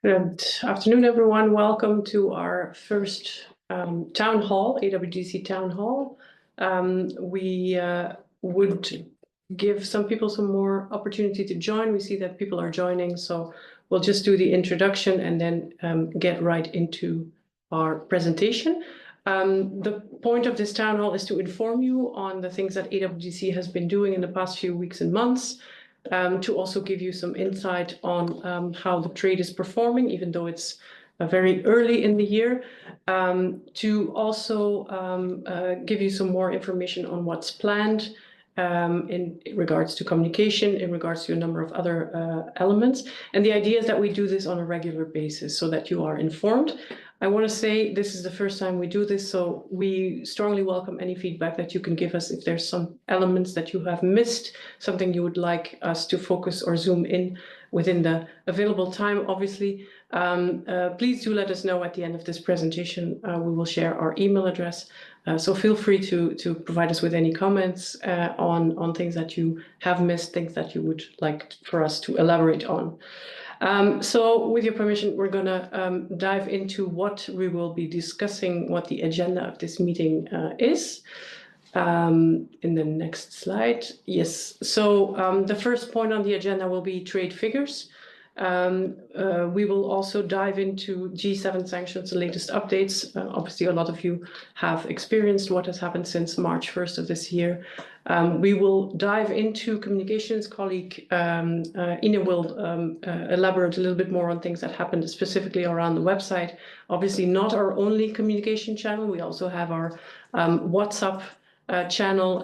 Good afternoon, everyone. Welcome to our first town hall, AWDC town hall. We would give some people some more opportunity to join. We see that people are joining, so we'll just do the introduction and then get right into our presentation. The point of this town hall is to inform you on the things that AWDC has been doing in the past few weeks and months. To also give you some insight on how the trade is performing, even though it's very early in the year, to also give you some more information on what's planned in regards to communication, in regards to a number of other elements. And the idea is that we do this on a regular basis so that you are informed. I want to say this is the first time we do this, so we strongly welcome any feedback that you can give us if there's some elements that you have missed, something you would like us to focus or zoom in within the available time, obviously. Please do let us know at the end of this presentation. We will share our email address, so feel free to provide us with any comments on things that you have missed, things that you would like for us to elaborate on. So with your permission, we're going to dive into what we will be discussing, what the agenda of this meeting is. In the next slide. Yes, so the first point on the agenda will be trade figures. We will also dive into G7 sanctions, the latest updates. Obviously, a lot of you have experienced what has happened since March 1st of this year. We will dive into communications. Colleague Ine will elaborate a little bit more on things that happened specifically around the website. Obviously, not our only communication channel. We also have our WhatsApp channel.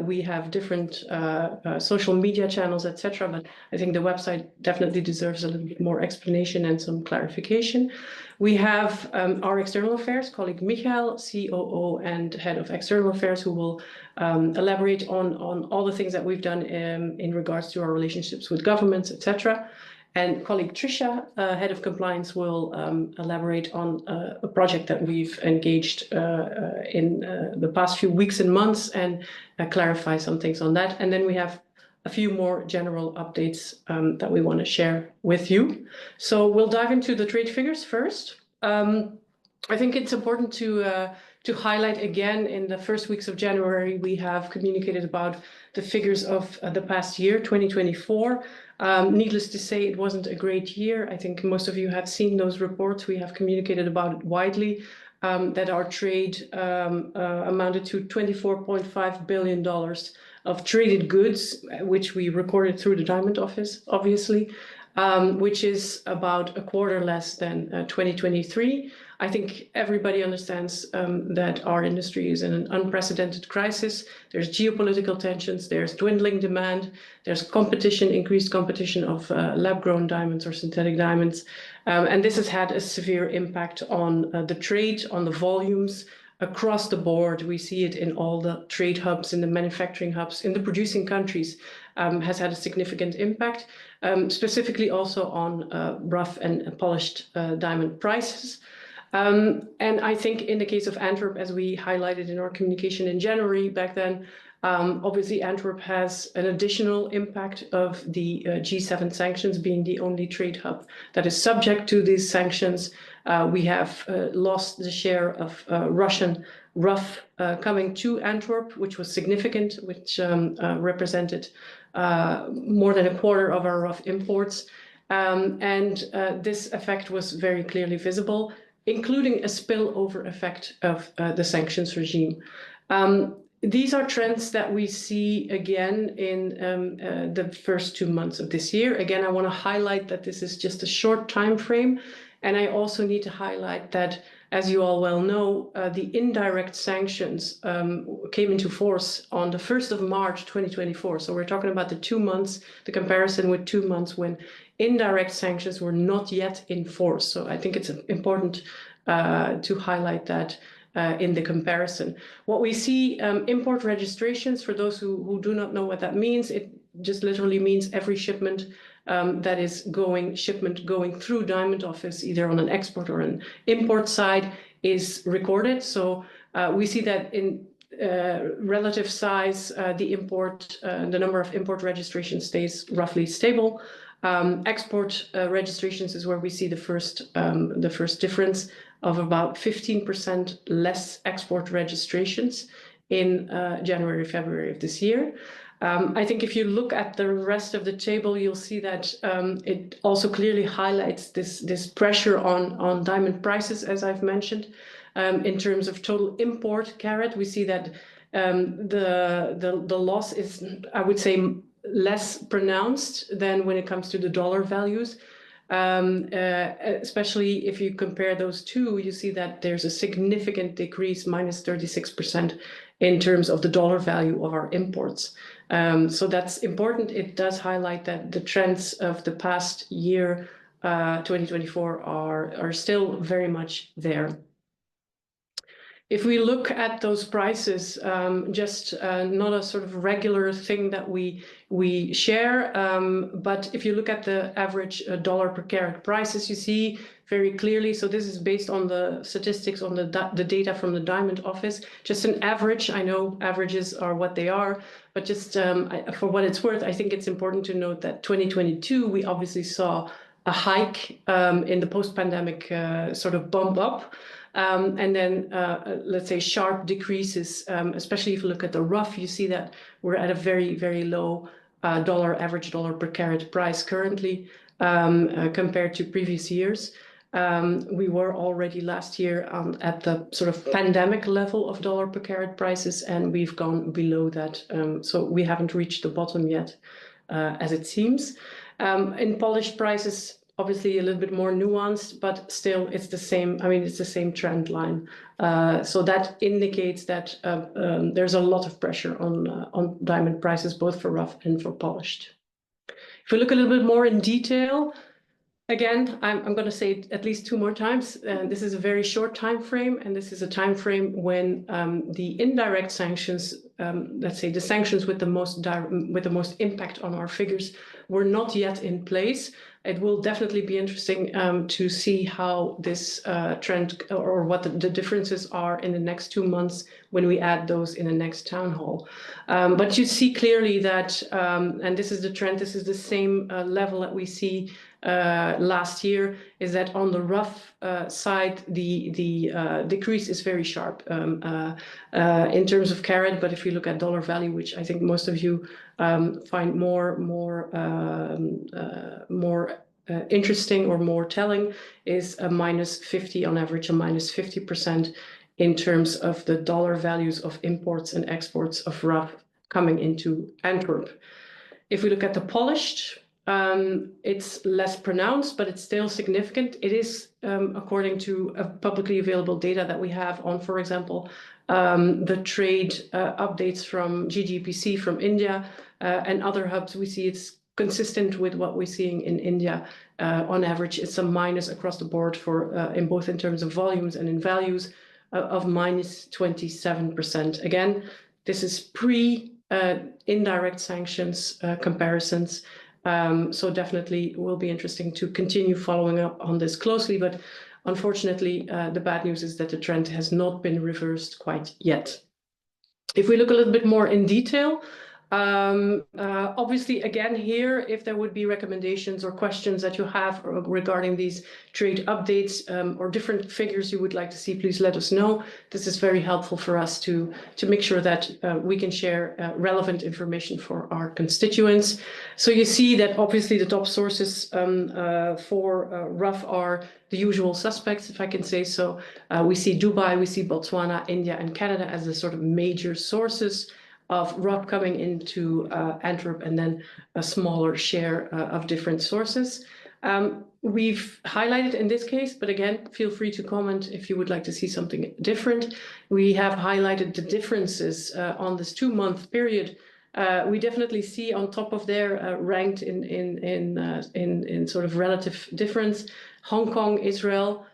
We have different social media channels, etc. But I think the website definitely deserves a little bit more explanation and some clarification. We have our external affairs colleague Michael, COO and head of external affairs, who will elaborate on all the things that we've done in regards to our relationships with governments, etc. And colleague Trisha, head of compliance, will elaborate on a project that we've engaged in the past few weeks and months and clarify some things on that. And then we have a few more general updates that we want to share with you. So we'll dive into the trade figures first. I think it's important to highlight again, in the first weeks of January, we have communicated about the figures of the past year, 2024. Needless to say, it wasn't a great year. I think most of you have seen those reports. We have communicated about it widely, that our trade amounted to $24.5 billion of traded goods, which we recorded through the Diamond Office, obviously, which is about a quarter less than 2023. I think everybody understands that our industry is in an unprecedented crisis. There's geopolitical tensions, there's dwindling demand, there's competition, increased competition of lab-grown diamonds or synthetic diamonds. And this has had a severe impact on the trade, on the volumes across the board. We see it in all the trade hubs, in the manufacturing hubs, in the producing countries, has had a significant impact, specifically also on rough and polished diamond prices. And I think in the case of Antwerp, as we highlighted in our communication in January back then, obviously Antwerp has an additional impact of the G7 sanctions, being the only trade hub that is subject to these sanctions. We have lost the share of Russian rough coming to Antwerp, which was significant, which represented more than a quarter of our rough imports. And this effect was very clearly visible, including a spillover effect of the sanctions regime. These are trends that we see again in the first 2 months of this year. Again, I want to highlight that this is just a short time frame. And I also need to highlight that, as you all well know, the indirect sanctions came into force on the 1st of March, 2024. So we're talking about the 2 months, the comparison with 2 months when indirect sanctions were not yet in force. So I think it's important to highlight that in the comparison. What we see, import registrations, for those who do not know what that means, it just literally means every shipment that is going through Diamond Office, either on an export or an import side, is recorded. So we see that in relative size, the number of import registrations stays roughly stable. Export registrations is where we see the first difference of about 15% less export registrations in January, February of this year. I think if you look at the rest of the table, you'll see that it also clearly highlights this pressure on diamond prices, as I've mentioned. In terms of total import carat, we see that the loss is, I would say, less pronounced than when it comes to the dollar values. Especially if you compare those two, you see that there's a significant decrease, minus 36%, in terms of the dollar value of our imports. So that's important. It does highlight that the trends of the past year, 2024, are still very much there. If we look at those prices, just not a sort of regular thing that we share, but if you look at the average dollar per carat prices, you see very clearly. So this is based on the statistics on the data from the Diamond Office. Just an average. I know averages are what they are, but just for what it's worth, I think it's important to note that 2022 we obviously saw a hike in the post-pandemic sort of bump up. And then, let's say, sharp decreases, especially if you look at the rough, you see that we're at a very, very low average dollar per carat price currently compared to previous years. We were already last year at the sort of pandemic level of dollar per carat prices, and we've gone below that. So we haven't reached the bottom yet, as it seems. In polished prices, obviously a little bit more nuanced, but still it's the same. I mean, it's the same trend line. So that indicates that there's a lot of pressure on diamond prices, both for rough and for polished. If we look a little bit more in detail, again, I'm going to say it at least two more times. This is a very short time frame, and this is a time frame when the indirect sanctions, let's say the sanctions with the most impact on our figures, were not yet in place. It will definitely be interesting to see how this trend or what the differences are in the next 2 months when we add those in the next town hall. But you see clearly that, and this is the trend, this is the same level that we see last year, is that on the rough side, the decrease is very sharp in terms of carat. But if you look at dollar value, which I think most of you find more interesting or more telling, is a minus 50 on average, a minus 50% in terms of the dollar values of imports and exports of rough coming into Antwerp. If we look at the polished, it's less pronounced, but it's still significant. It is, according to publicly available data that we have on, for example, the trade updates from GGPC from India and other hubs, we see it's consistent with what we're seeing in India. On average, it's a minus across the board for in both in terms of volumes and in values of minus 27%. Again, this is pre-indirect sanctions comparisons. So definitely will be interesting to continue following up on this closely. But unfortunately, the bad news is that the trend has not been reversed quite yet. If we look a little bit more in detail, obviously, again, here, if there would be recommendations or questions that you have regarding these trade updates or different figures you would like to see, please let us know. This is very helpful for us to make sure that we can share relevant information for our constituents. So you see that obviously the top sources for rough are the usual suspects, if I can say so. We see Dubai, we see Botswana, India, and Canada as the sort of major sources of rough coming into Antwerp, and then a smaller share of different sources. We've highlighted in this case, but again, feel free to comment if you would like to see something different. We have highlighted the differences on this 2-month period. We definitely see on top of there, ranked in sort of relative difference, Hong Kong, Israel.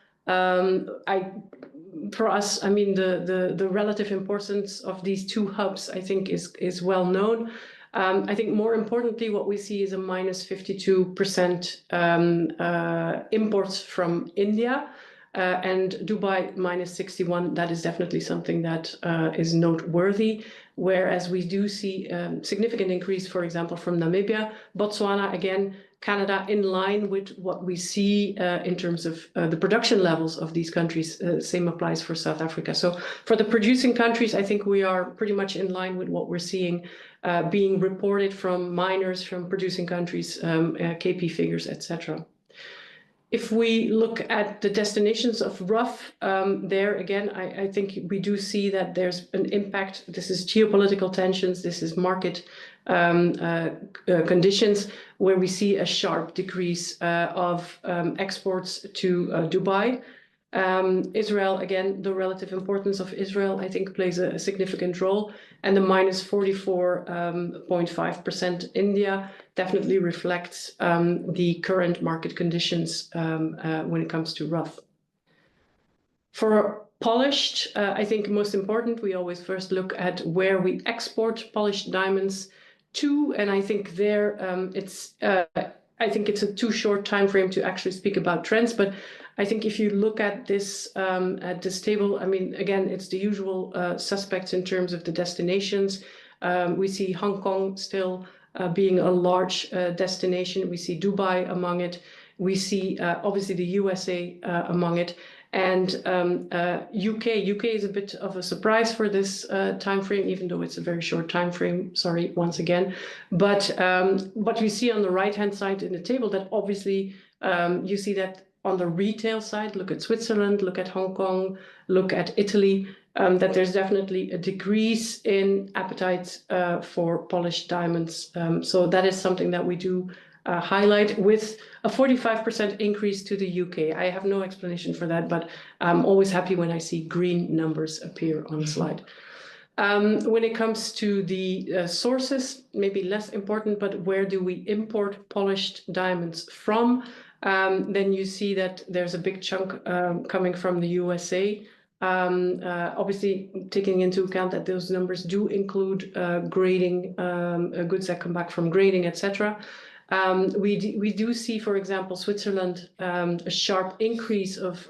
For us, I mean, the relative importance of these two hubs, I think, is well known. I think more importantly, what we see is a minus 52% imports from India and Dubai minus 61. That is definitely something that is noteworthy. Whereas we do see significant increase, for example, from Namibia. Botswana, again, Canada in line with what we see in terms of the production levels of these countries. Same applies for South Africa. So for the producing countries, I think we are pretty much in line with what we're seeing being reported from miners, from producing countries, KP figures, etc. If we look at the destinations of rough, there again, I think we do see that there's an impact. This is geopolitical tensions, this is market conditions where we see a sharp decrease of exports to Dubai. Israel, again, the relative importance of Israel, I think, plays a significant role. And the minus 44.5% India definitely reflects the current market conditions when it comes to rough. For polished, I think most important, we always first look at where we export polished diamonds to. And I think there I think it's a too short time frame to actually speak about trends, but I think if you look at this table, I mean, again, it's the usual suspects in terms of the destinations. We see Hong Kong still being a large destination. We see Dubai among it. We see obviously the USA among it. And UK is a bit of a surprise for this time frame, even though it's a very short time frame. Sorry, once again. But we see on the right-hand side in the table that obviously you see that on the retail side, look at Switzerland, look at Hong Kong, look at Italy, that there's definitely a decrease in appetite for polished diamonds. So that is something that we do highlight with a 45% increase to the UK. I have no explanation for that, but I'm always happy when I see green numbers appear on a slide. When it comes to the sources, maybe less important, but where do we import polished diamonds from? Then you see that there's a big chunk coming from the USA. Obviously, taking into account that those numbers do include grading, goods that come back from grading, etc. We do see, for example, Switzerland, a sharp increase of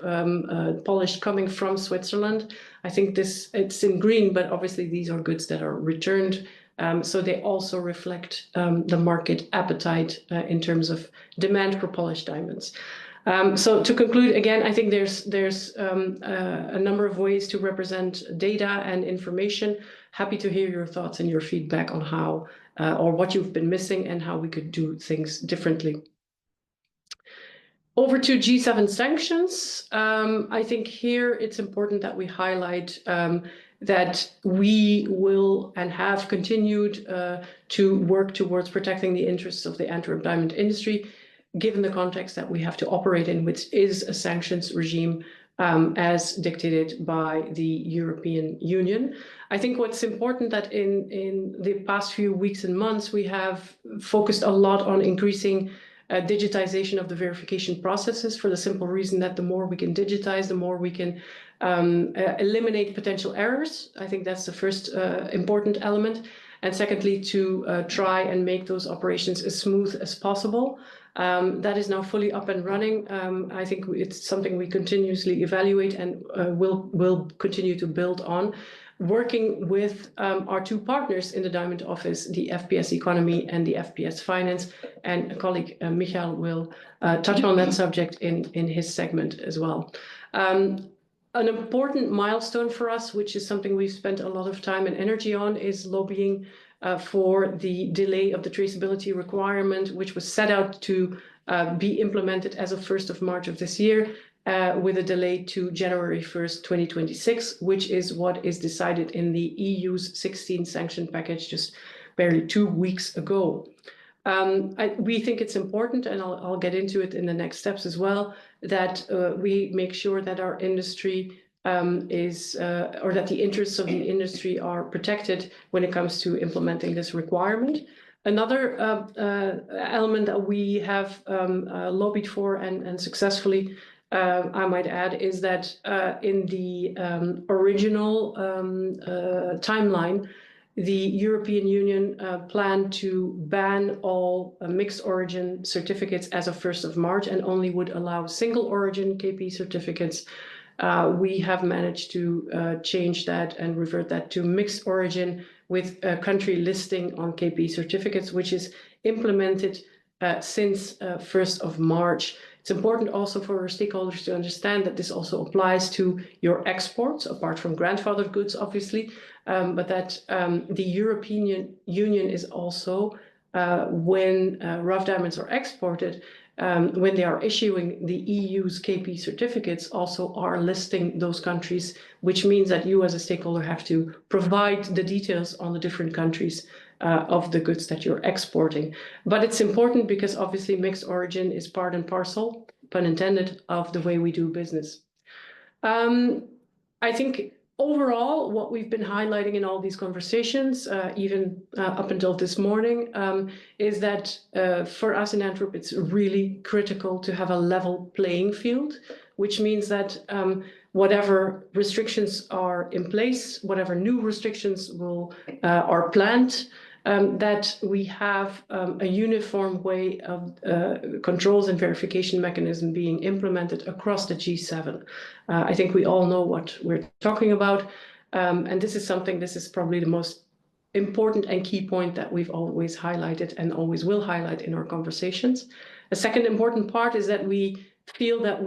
polish coming from Switzerland. I think it's in green, but obviously these are goods that are returned. So they also reflect the market appetite in terms of demand for polished diamonds. So to conclude, again, I think there's a number of ways to represent data and information. Happy to hear your thoughts and your feedback on how or what you've been missing and how we could do things differently. Over to G7 sanctions. I think here it's important that we highlight that we will and have continued to work towards protecting the interests of the Antwerp diamond industry, given the context that we have to operate in, which is a sanctions regime as dictated by the European Union. I think what's important that in the past few weeks and months, we have focused a lot on increasing digitization of the verification processes for the simple reason that the more we can digitize, the more we can eliminate potential errors. I think that's the first important element. And secondly, to try and make those operations as smooth as possible. That is now fully up and running. I think it's something we continuously evaluate and will continue to build on, working with our two partners in the Diamond Office, the FPS Economy and the FPS Finance. And a colleague, Michael, will touch on that subject in his segment as well. An important milestone for us, which is something we've spent a lot of time and energy on, is lobbying for the delay of the traceability requirement, which was set out to be implemented as of 1st of March of this year, with a delay to January 1st, 2026, which is what is decided in the EU's 16 sanction package just barely 2 weeks ago. We think it's important, and I'll get into it in the next steps as well, that we make sure that our industry or that the interests of the industry are protected when it comes to implementing this requirement. Another element that we have lobbied for and successfully, I might add, is that in the original timeline, the European Union planned to ban all mixed origin certificates as of 1st of March and only would allow single origin KP certificates. We have managed to change that and revert that to mixed origin with a country listing on KP certificates, which is implemented since 1st of March. It's important also for our stakeholders to understand that this also applies to your exports, apart from grandfathered goods, obviously, but that the European Union is also, when rough diamonds are exported, when they are issuing the EU's KP certificates, also are listing those countries, which means that you as a stakeholder have to provide the details on the different countries of the goods that you're exporting. But it's important because obviously mixed origin is part and parcel, pun intended, of the way we do business. I think overall, what we've been highlighting in all these conversations, even up until this morning, is that for us in Antwerp, it's really critical to have a level playing field, which means that whatever restrictions are in place, whatever new restrictions are planned, that we have a uniform way of controls and verification mechanism being implemented across the G7. I think we all know what we're talking about, and this is probably the most important and key point that we've always highlighted and always will highlight in our conversations. A second important part is that we feel that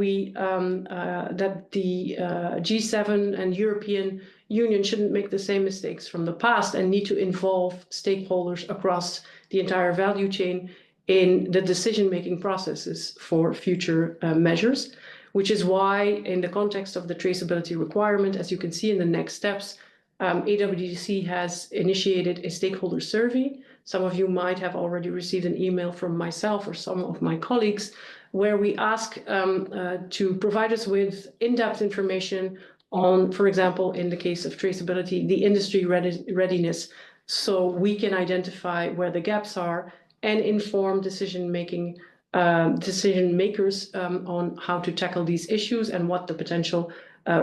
that the G7 and European Union shouldn't make the same mistakes from the past and need to involve stakeholders across the entire value chain in the decision-making processes for future measures, which is why in the context of the traceability requirement, as you can see in the next steps, AWDC has initiated a stakeholder survey. Some of you might have already received an email from myself or some of my colleagues where we ask to provide us with in-depth information on, for example, in the case of traceability, the industry readiness, so we can identify where the gaps are and inform decision makers on how to tackle these issues and what the potential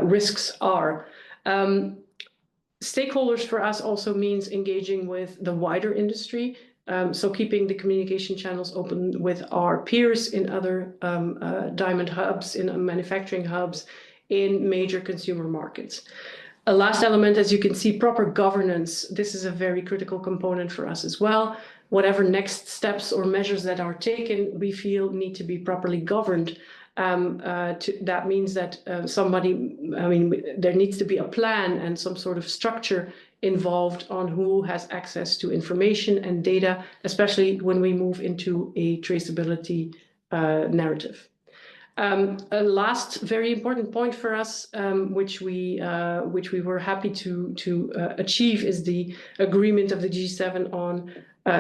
risks are. Stakeholders for us also means engaging with the wider industry, so keeping the communication channels open with our peers in other diamond hubs, in manufacturing hubs, in major consumer markets. A last element, as you can see, proper governance. This is a very critical component for us as well. Whatever next steps or measures that are taken, we feel need to be properly governed. That means that there needs to be a plan and some sort of structure involved on who has access to information and data, especially when we move into a traceability narrative. A last very important point for us, which we were happy to achieve, is the agreement of the G7 on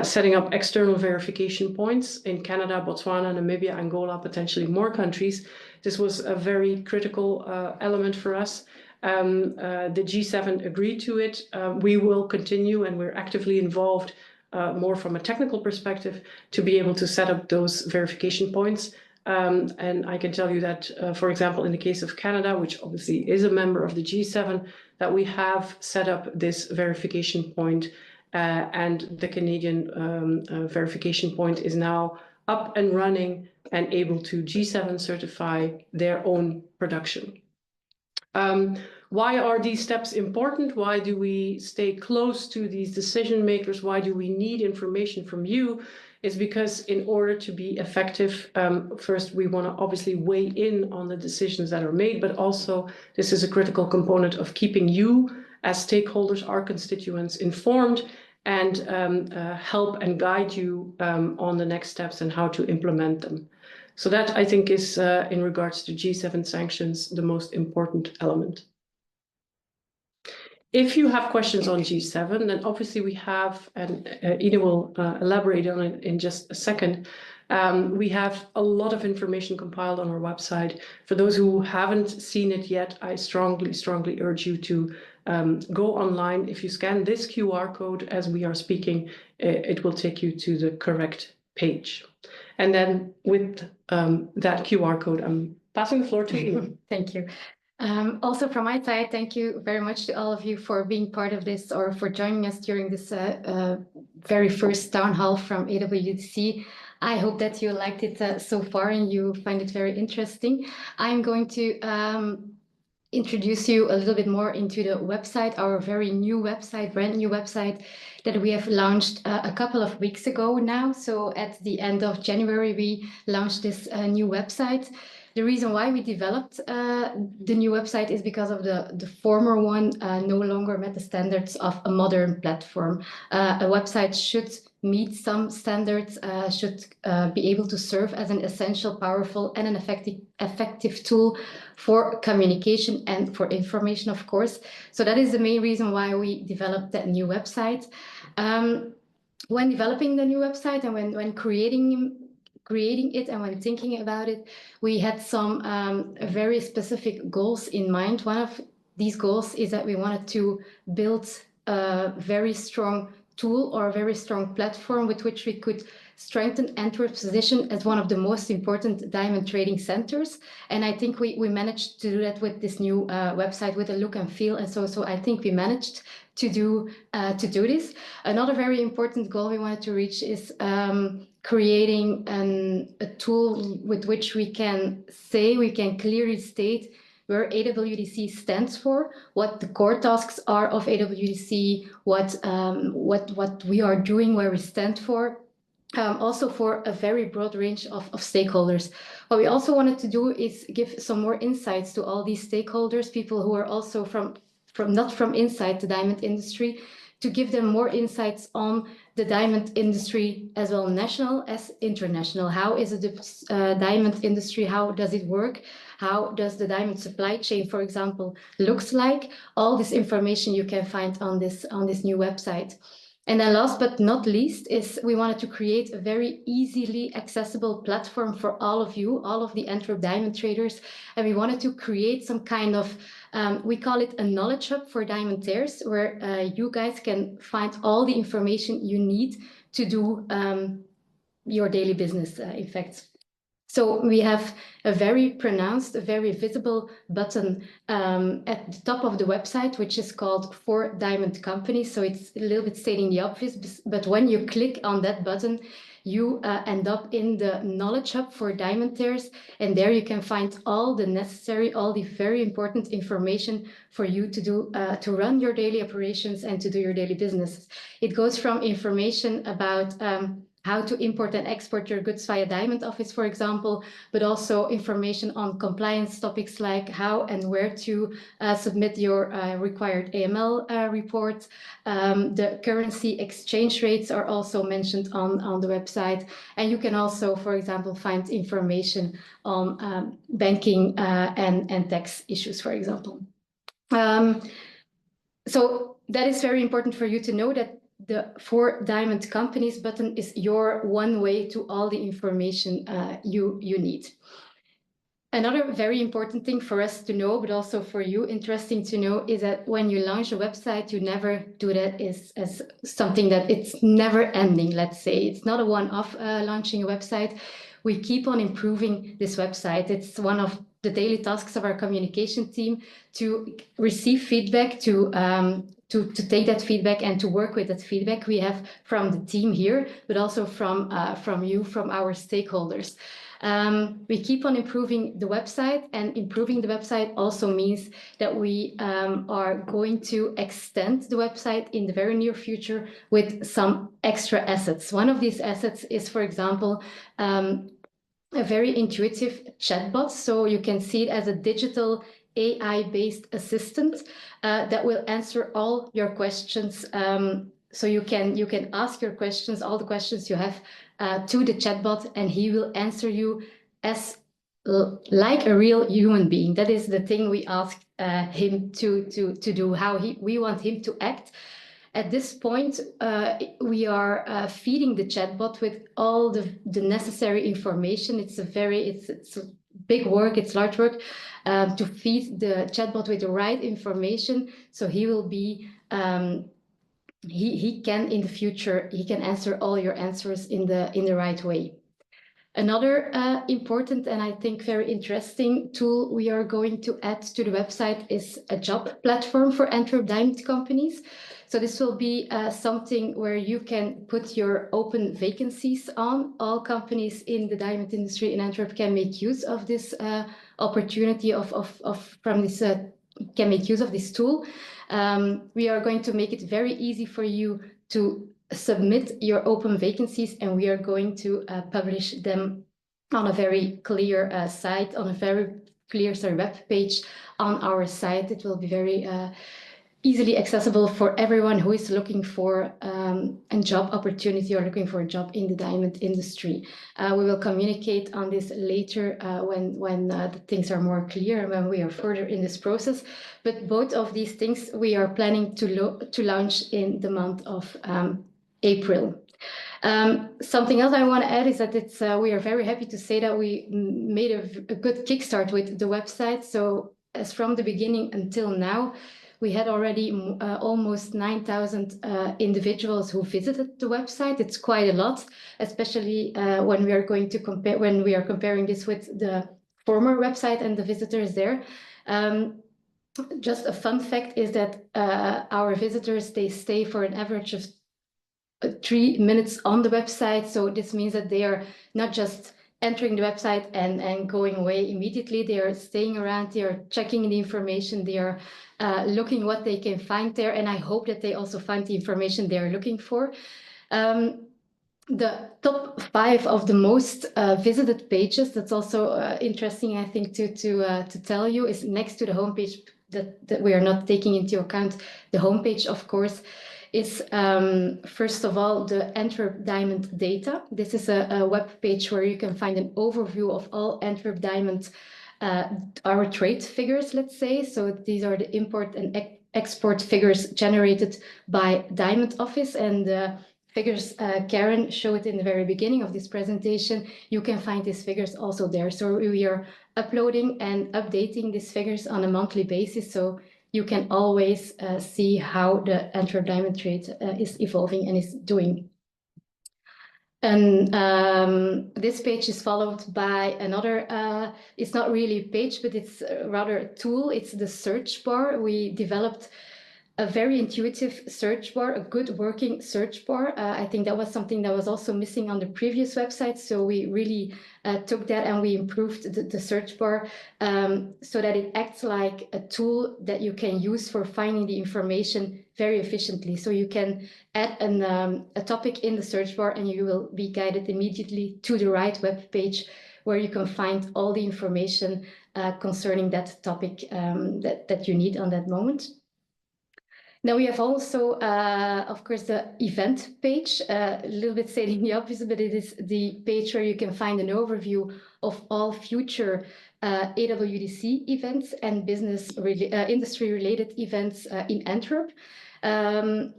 setting up external verification points in Canada, Botswana, Namibia, Angola, potentially more countries. This was a very critical element for us. The G7 agreed to it. We will continue, and we're actively involved more from a technical perspective to be able to set up those verification points. And I can tell you that, for example, in the case of Canada, which obviously is a member of the G7, that we have set up this verification point, and the Canadian verification point is now up and running and able to G7 certify their own production. Why are these steps important? Why do we stay close to these decision makers? Why do we need information from you? Is because in order to be effective, first, we want to obviously weigh in on the decisions that are made, but also this is a critical component of keeping you as stakeholders, our constituents, informed and help and guide you on the next steps and how to implement them. So that, I think, is, in regards to G7 sanctions, the most important element. If you have questions on G7, then obviously we have, and Ida will elaborate on it in just a second, we have a lot of information compiled on our website. For those who haven't seen it yet, I strongly, strongly urge you to go online. If you scan this QR code as we are speaking, it will take you to the correct page. And then with that QR code, I'm passing the floor to you. Thank you. Also from my side, thank you very much to all of you for being part of this or for joining us during this very first town hall from AWDC. I hope that you liked it so far and you find it very interesting. I'm going to introduce you a little bit more into the website, our very new website, brand new website that we have launched a couple of weeks ago now. So at the end of January, we launched this new website. The reason why we developed the new website is because of the former one no longer met the standards of a modern platform. A website should meet some standards, should be able to serve as an essential, powerful, and an effective tool for communication and for information, of course. So that is the main reason why we developed that new website. When developing the new website and when creating it and when thinking about it, we had some very specific goals in mind. One of these goals is that we wanted to build a very strong tool or a very strong platform with which we could strengthen Antwerp's position as one of the most important diamond trading centers. And I think we managed to do that with this new website with a look and feel. And so I think we managed to do this. Another very important goal we wanted to reach is creating a tool with which we can clearly state where AWDC stands for, what the core tasks are of AWDC, what we are doing, where we stand for. Also for a very broad range of stakeholders. What we also wanted to do is give some more insights to all these stakeholders, people who are also not from inside the diamond industry, to give them more insights on the diamond industry as well, national as international. How is the diamond industry? How does it work? How does the diamond supply chain, for example, looks like? All this information you can find on this new website. And then last but not least is we wanted to create a very easily accessible platform for all of you, all of the Antwerp diamond traders. And we wanted to create some kind of, we call it a knowledge hub for diamantaires, where you guys can find all the information you need to do your daily business, in fact. So we have a very pronounced, a very visible button at the top of the website, which is called For Diamond Companies. So it's a little bit stating the obvious, but when you click on that button, you end up in the Knowledge Hub for diamantaires, and there you can find all the necessary, all the very important information for you to do, to run your daily operations and to do your daily business. It goes from information about how to import and export your goods via Diamond Office, for example, but also information on compliance topics like how and where to submit your required AML reports. The currency exchange rates are also mentioned on the website. And you can also, for example, find information on banking and tax issues, for example. So that is very important for you to know, that the For Diamond Companies button is your one way to all the information you need. Another very important thing for us to know, but also for you interesting to know, is that when you launch a website, you never do that as something that it's never ending, let's say. It's not a one-off launching a website. We keep on improving this website. It's one of the daily tasks of our communication team to receive feedback, to take that feedback and to work with that feedback we have from the team here, but also from you, from our stakeholders. We keep on improving the website, and improving the website also means that we are going to extend the website in the very near future with some extra assets. One of these assets is, for example, a very intuitive chatbot. So you can see it as a digital AI-based assistant that will answer all your questions. So you can ask your questions, all the questions you have, to the chatbot, and he will answer you as like a real human being. That is the thing we ask him to do, how we want him to act. At this point, we are feeding the chatbot with all the necessary information. It's a big work, it's large work, to feed the chatbot with the right information. So he will be, he can in the future, he can answer all your answers in the right way. Another important and I think very interesting tool we are going to add to the website is a job platform for Antwerp diamond companies. So this will be something where you can put your open vacancies on. All companies in the diamond industry in Antwerp can make use of this opportunity from this can make use of this tool. We are going to make it very easy for you to submit your open vacancies, and we are going to publish them on a very clear site, on a very clear web page on our site. It will be very easily accessible for everyone who is looking for a job opportunity or looking for a job in the diamond industry. We will communicate on this later when the things are more clear and when we are further in this process. But both of these things we are planning to launch in the month of April. Something else I want to add is that we are very happy to say that we made a good kickstart with the website. So as from the beginning until now, we had already almost 9,000 individuals who visited the website. It's quite a lot, especially when we are comparing this with the former website and the visitors there. Just a fun fact is that our visitors, they stay for an average of 3 minutes on the website. So this means that they are not just entering the website and going away immediately. They are staying around, they are checking the information, they are looking what they can find there. And I hope that they also find the information they are looking for. The top 5 of the most visited pages, that's also interesting, I think, to tell you, is next to the homepage that we are not taking into account the homepage, of course, is first of all the Antwerp Diamond data. This is a web page where you can find an overview of all Antwerp Diamond, our trade figures, let's say. So these are the import and export figures generated by Diamond Office, and the figures Karen showed in the very beginning of this presentation. You can find these figures also there. So we are uploading and updating these figures on a monthly basis. So you can always see how the Antwerp diamond trade is evolving and is doing. And this page is followed by another, it's not really a page, but it's rather a tool. It's the search bar. We developed a very intuitive search bar, a good working search bar. I think that was something that was also missing on the previous website. So we really took that and we improved the search bar so that it acts like a tool that you can use for finding the information very efficiently. So you can add a topic in the search bar and you will be guided immediately to the right web page where you can find all the information concerning that topic that you need on that moment. Now we have also, of course, the event page, a little bit stating the opposite, but it is the page where you can find an overview of all future AWDC events and industry-related events in Antwerp.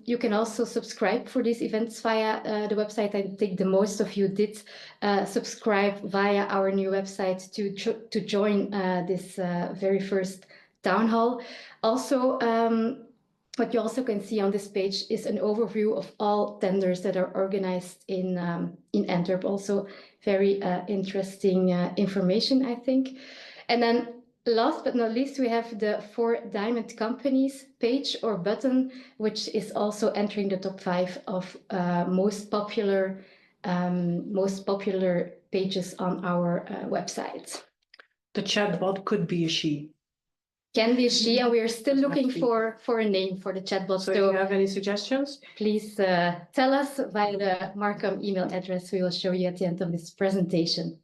You can also subscribe for these events via the website. I think the most of you did subscribe via our new website to join this very first town hall. Also, what you also can see on this page is an overview of all tenders that are organized in Antwerp. Also very interesting information, I think. And then last but not least, we have the 4 diamond companies page or button, which is also entering the top 5 of most popular pages on our website. The chatbot could be a she. Can be she, and we are still looking for a name for the chatbot. So if you have any suggestions, please tell us via the Markham email address we will show you at the end of this presentation.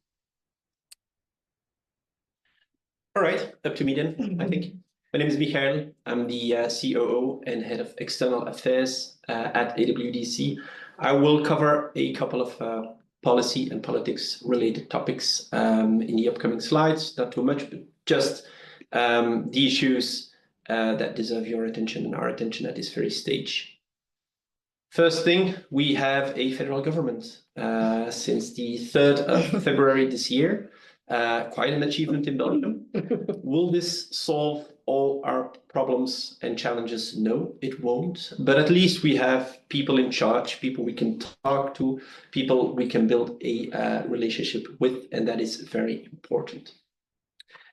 All right, up to me then, I think. My name is Michael. I'm the COO and Head of External Affairs at AWDC. I will cover a couple of policy and politics related topics in the upcoming slides. Not too much, but just the issues that deserve your attention and our attention at this very stage. First thing, we have a federal government since the 3rd of February this year. Quite an achievement in Belgium. Will this solve all our problems and challenges? No, it won't. But at least we have people in charge, people we can talk to, people we can build a relationship with, and that is very important.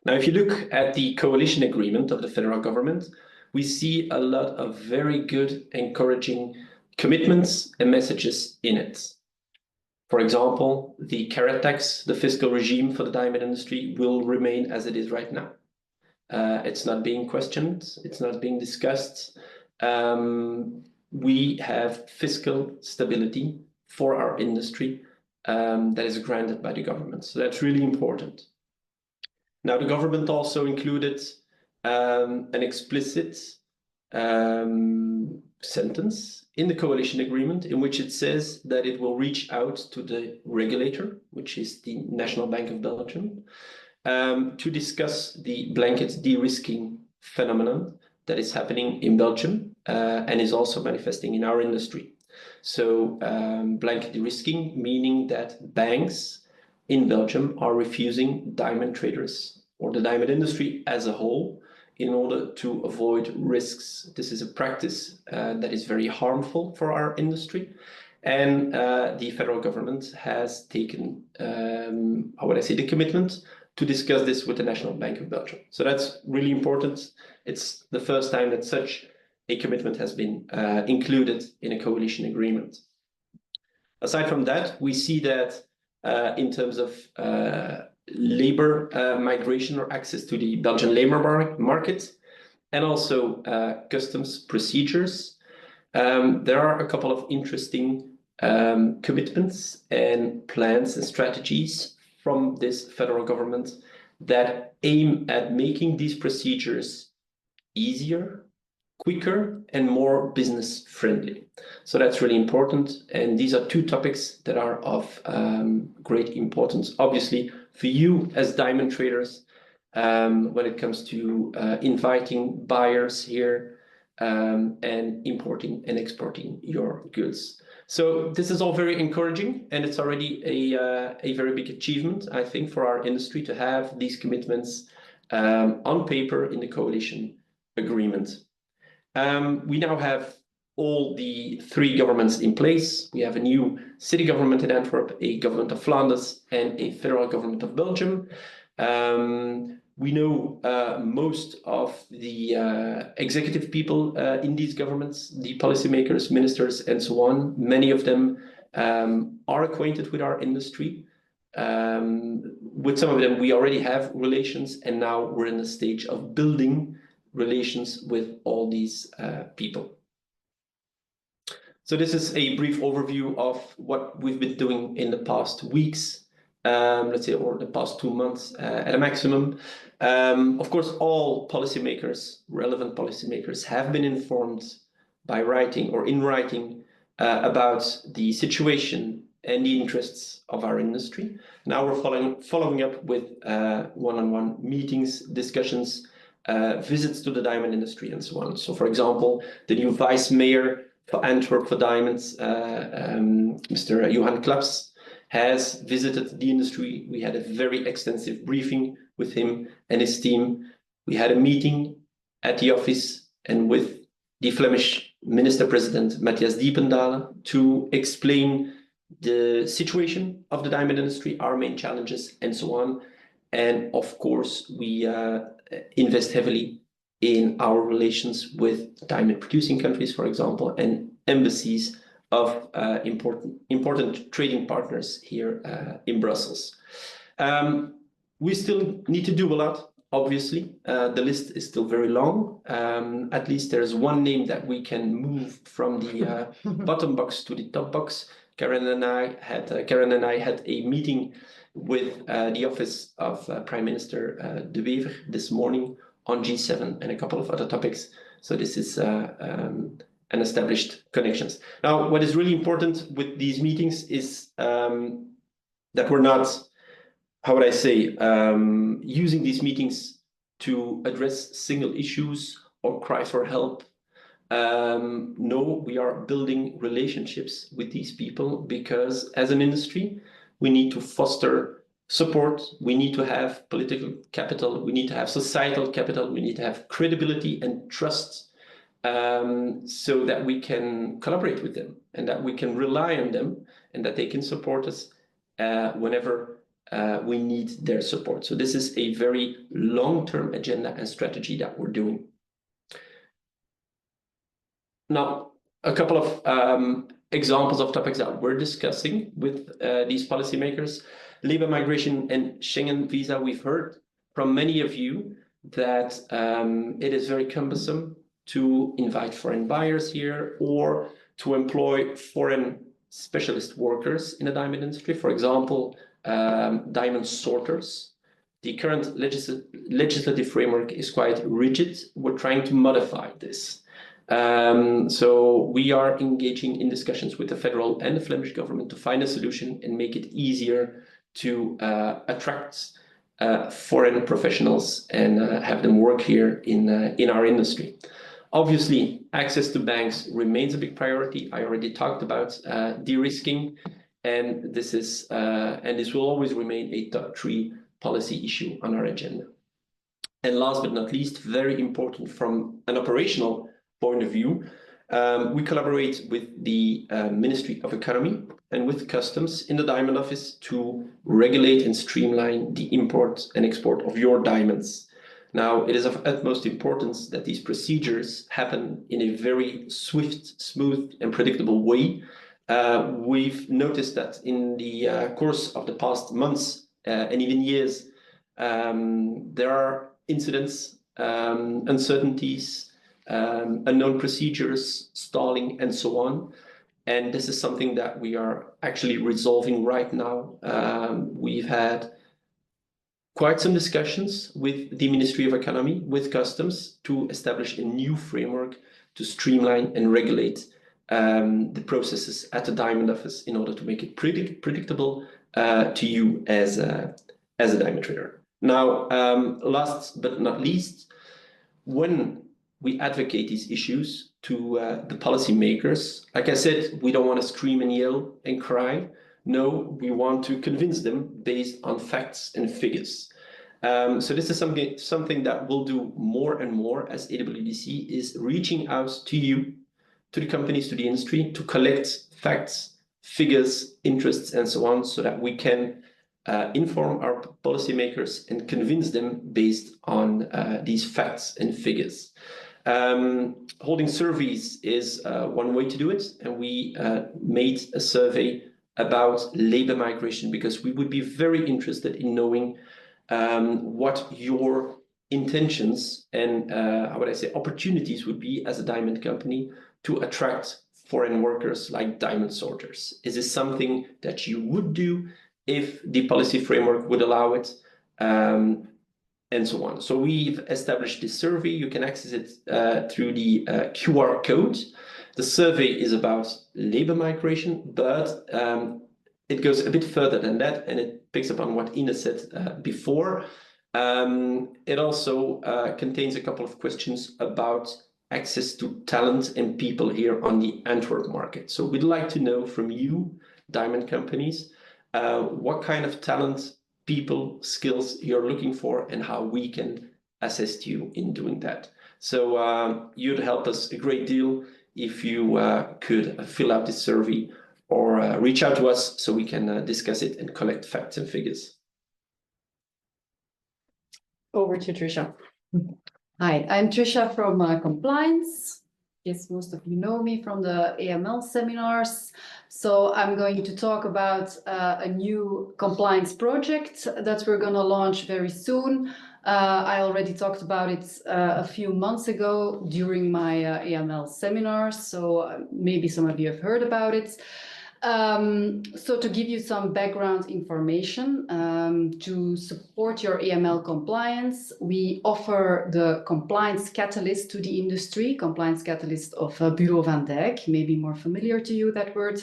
Now, if you look at the coalition agreement of the federal government, we see a lot of very good, encouraging commitments and messages in it. For example, the carrot tax, the fiscal regime for the diamond industry, will remain as it is right now. It's not being questioned. It's not being discussed. We have fiscal stability for our industry that is granted by the government. So that's really important. Now, the government also included an explicit sentence in the coalition agreement in which it says that it will reach out to the regulator, which is the National Bank of Belgium, to discuss the blanket de-risking phenomenon that is happening in Belgium and is also manifesting in our industry. So blanket de-risking, meaning that banks in Belgium are refusing diamond traders or the diamond industry as a whole in order to avoid risks. This is a practice that is very harmful for our industry. And the federal government has taken, how would I say, the commitment to discuss this with the National Bank of Belgium. So that's really important. It's the first time that such a commitment has been included in a coalition agreement. Aside from that, we see that in terms of labor migration or access to the Belgian labor market, and also customs procedures, there are a couple of interesting commitments and plans and strategies from this federal government that aim at making these procedures easier, quicker, and more business friendly. So that's really important. And these are two topics that are of great importance, obviously, for you as diamond traders when it comes to inviting buyers here and importing and exporting your goods. So this is all very encouraging, and it's already a very big achievement, I think, for our industry to have these commitments on paper in the coalition agreement. We now have all the three governments in place. We have a new city government in Antwerp, a government of Flanders, and a federal government of Belgium. We know most of the executive people in these governments, the policymakers, ministers, and so on. Many of them are acquainted with our industry. With some of them, we already have relations, and now we're in the stage of building relations with all these people. So this is a brief overview of what we've been doing in the past weeks, let's say, or the past 2 months at a maximum. Of course, all policymakers, relevant policymakers, have been informed by writing or in writing about the situation and the interests of our industry. Now we're following up with one-on-one meetings, discussions, visits to the diamond industry, and so on. So, for example, the new vice mayor for Antwerp for diamonds, Mr. Johan Klaps, has visited the industry. We had a very extensive briefing with him and his team. We had a meeting at the office and with the Flemish Minister-President Matthias Diependalen to explain the situation of the diamond industry, our main challenges, and so on. And of course, we invest heavily in our relations with diamond producing countries, for example, and embassies of important trading partners here in Brussels. We still need to do a lot, obviously. The list is still very long. At least there's one name that we can move from the bottom box to the top box. Karen and I had a meeting with the office of Prime Minister De Wever this morning on G7 and a couple of other topics. So this is an established connections. Now, what is really important with these meetings is that we're not, how would I say, using these meetings to address single issues or cry for help. No, we are building relationships with these people because as an industry, we need to foster support, we need to have political capital, we need to have societal capital, we need to have credibility and trust so that we can collaborate with them and that we can rely on them and that they can support us whenever we need their support. So this is a very long-term agenda and strategy that we're doing. Now, a couple of examples of topics that we're discussing with these policymakers. Labor migration and Schengen visa, we've heard from many of you that it is very cumbersome to invite foreign buyers here or to employ foreign specialist workers in the diamond industry. For example, diamond sorters. The current legislative framework is quite rigid. We're trying to modify this. So we are engaging in discussions with the federal and the Flemish government to find a solution and make it easier to attract foreign professionals and have them work here in our industry. Obviously, access to banks remains a big priority. I already talked about de-risking, and this will always remain a top 3 policy issue on our agenda. And last but not least, very important from an operational point of view, we collaborate with the Ministry of Economy and with Customs in the Diamond Office to regulate and streamline the import and export of your diamonds. Now, it is of utmost importance that these procedures happen in a very swift, smooth, and predictable way. We've noticed that in the course of the past months and even years, there are incidents, uncertainties, unknown procedures, stalling, and so on. And this is something that we are actually resolving right now. We've had quite some discussions with the Ministry of Economy, with Customs, to establish a new framework to streamline and regulate the processes at the Diamond Office in order to make it predictable to you as a diamond trader. Now, last but not least, when we advocate these issues to the policymakers, like I said, we don't want to scream and yell and cry. No, we want to convince them based on facts and figures. So this is something that we'll do more and more as AWDC, is reaching out to you, to the companies, to the industry, to collect facts, figures, interests, and so on, so that we can inform our policymakers and convince them based on these facts and figures. Holding surveys is one way to do it, and we made a survey about labor migration because we would be very interested in knowing what your intentions and how would I say opportunities would be as a diamond company to attract foreign workers like diamond sorters. Is this something that you would do if the policy framework would allow it, and so on? So we've established this survey. You can access it through the QR code. The survey is about labor migration, but it goes a bit further than that, and it picks up on what Ina said before. It also contains a couple of questions about access to talent and people here on the Antwerp market. So we'd like to know from you, diamond companies, what kind of talent, people, skills you're looking for, and how we can assist you in doing that. So you'd help us a great deal if you could fill out this survey or reach out to us so we can discuss it and collect facts and figures. Over to Trisha. Hi, I'm Trisha from Compliance. Yes, most of you know me from the AML seminars. So I'm going to talk about a new compliance project that we're going to launch very soon. I already talked about it a few months ago during my AML seminar, so maybe some of you have heard about it. So to give you some background information, to support your AML compliance, we offer the compliance catalyst to the industry, compliance catalyst of Bureau van Dijk, maybe more familiar to you, that word,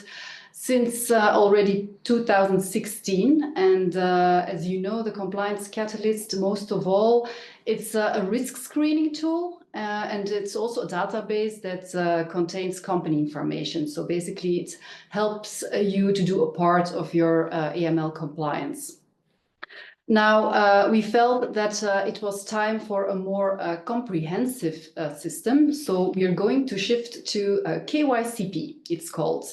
since already 2016. And as you know, the compliance catalyst, most of all, it's a risk screening tool. And it's also a database that contains company information. So basically, it helps you to do a part of your AML compliance. Now, we felt that it was time for a more comprehensive system. So we are going to shift to KYCP, it's called.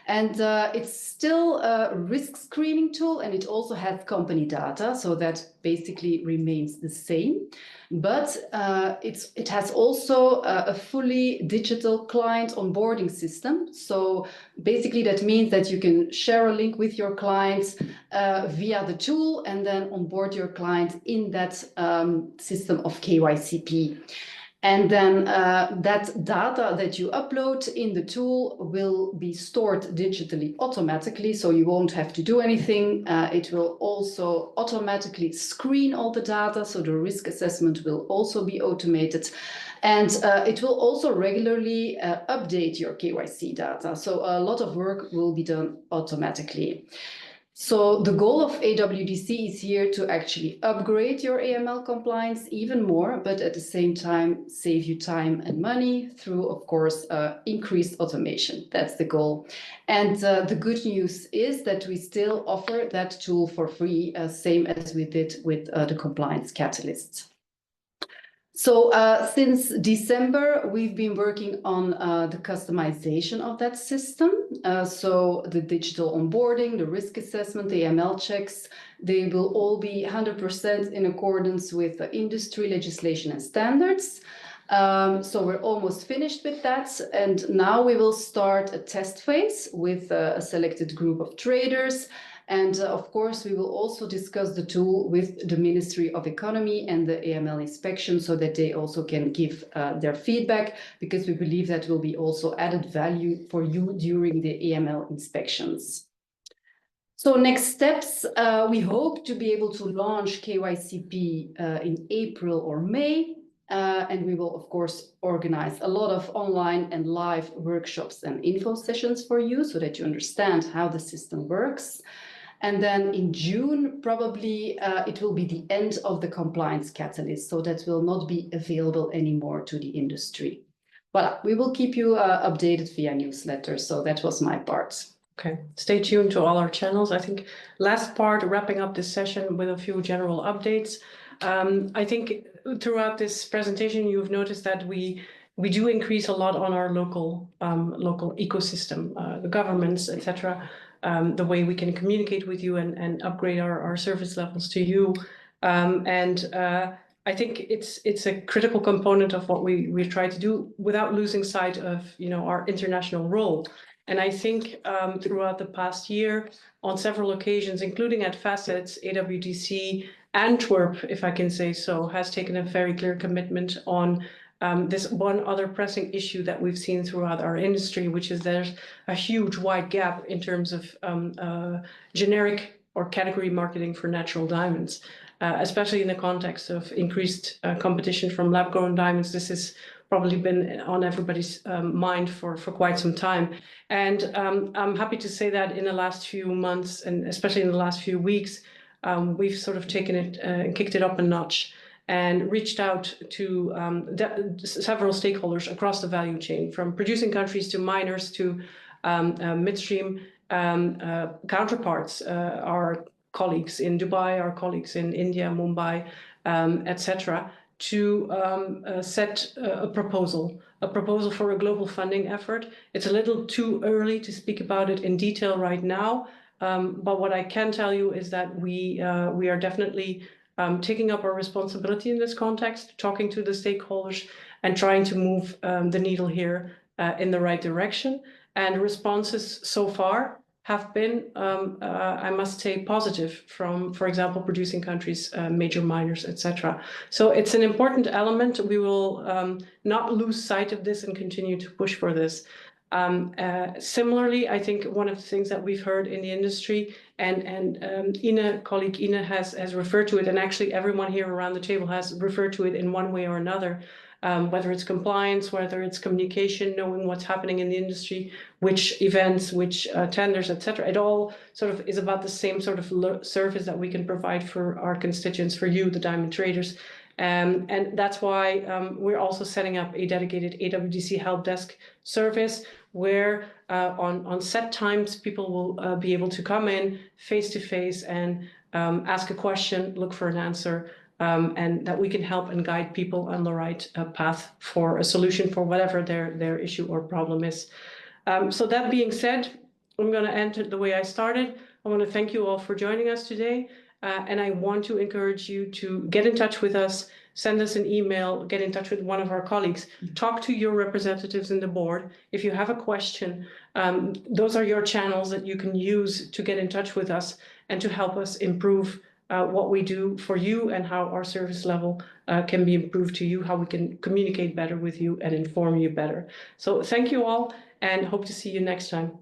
And it's still a risk screening tool, and it also has company data, so that basically remains the same. But it has also a fully digital client onboarding system. So basically that means that you can share a link with your clients via the tool and then onboard your client in that system of KYCP. And then that data that you upload in the tool will be stored digitally automatically, so you won't have to do anything. It will also automatically screen all the data, so the risk assessment will also be automated. And it will also regularly update your KYC data, so a lot of work will be done automatically. So the goal of AWDC is here to actually upgrade your AML compliance even more, but at the same time, save you time and money through, of course, increased automation. That's the goal. And the good news is that we still offer that tool for free, same as we did with the compliance catalyst. So since December, we've been working on the customization of that system. So the digital onboarding, the risk assessment, the AML checks, they will all be 100% in accordance with the industry legislation and standards. So we're almost finished with that. And now we will start a test phase with a selected group of traders. And of course, we will also discuss the tool with the Ministry of Economy and the AML inspection so that they also can give their feedback, because we believe that will be also added value for you during the AML inspections. So next steps, we hope to be able to launch KYCP in April or May. And we will, of course, organize a lot of online and live workshops and info sessions for you so that you understand how the system works. And then in June, probably it will be the end of the compliance catalyst, so that will not be available anymore to the industry. But we will keep you updated via newsletter. So that was my part. Okay, stay tuned to all our channels. I think last part, wrapping up this session with a few general updates. I think throughout this presentation, you've noticed that we do increase a lot on our local ecosystem, the governments, etc. The way we can communicate with you and upgrade our service levels to you. I think it's a critical component of what we try to do without losing sight of our international role. And I think throughout the past year, on several occasions, including at Facets, AWDC Antwerp, if I can say so, has taken a very clear commitment on this one other pressing issue that we've seen throughout our industry, which is there's a huge wide gap in terms of generic or category marketing for natural diamonds, especially in the context of increased competition from lab-grown diamonds. This has probably been on everybody's mind for quite some time. And I'm happy to say that in the last few months, and especially in the last few weeks, we've sort of taken it and kicked it up a notch and reached out to several stakeholders across the value chain, from producing countries to miners to midstream counterparts, our colleagues in Dubai, our colleagues in India, Mumbai, etc., to set a proposal for a global funding effort. It's a little too early to speak about it in detail right now, but what I can tell you is that we are definitely taking up our responsibility in this context, talking to the stakeholders and trying to move the needle here in the right direction. And responses so far have been, I must say, positive from, for example, producing countries, major miners, etc. So it's an important element. We will not lose sight of this and continue to push for this. Similarly, I think one of the things that we've heard in the industry, and colleague Ine has referred to it, and actually everyone here around the table has referred to it in one way or another, whether it's compliance, whether it's communication, knowing what's happening in the industry, which events, which tenders, etc. It all sort of is about the same sort of service that we can provide for our constituents, for you, the diamond traders. And that's why we're also setting up a dedicated AWDC help desk service where on set times people will be able to come in face to face and ask a question, look for an answer, and that we can help and guide people on the right path for a solution for whatever their issue or problem is. So that being said, I'm going to end it the way I started. I want to thank you all for joining us today. And I want to encourage you to get in touch with us, send us an email, get in touch with one of our colleagues, talk to your representatives in the board. If you have a question, those are your channels that you can use to get in touch with us and to help us improve what we do for you and how our service level can be improved to you, how we can communicate better with you and inform you better. So thank you all and hope to see you next time.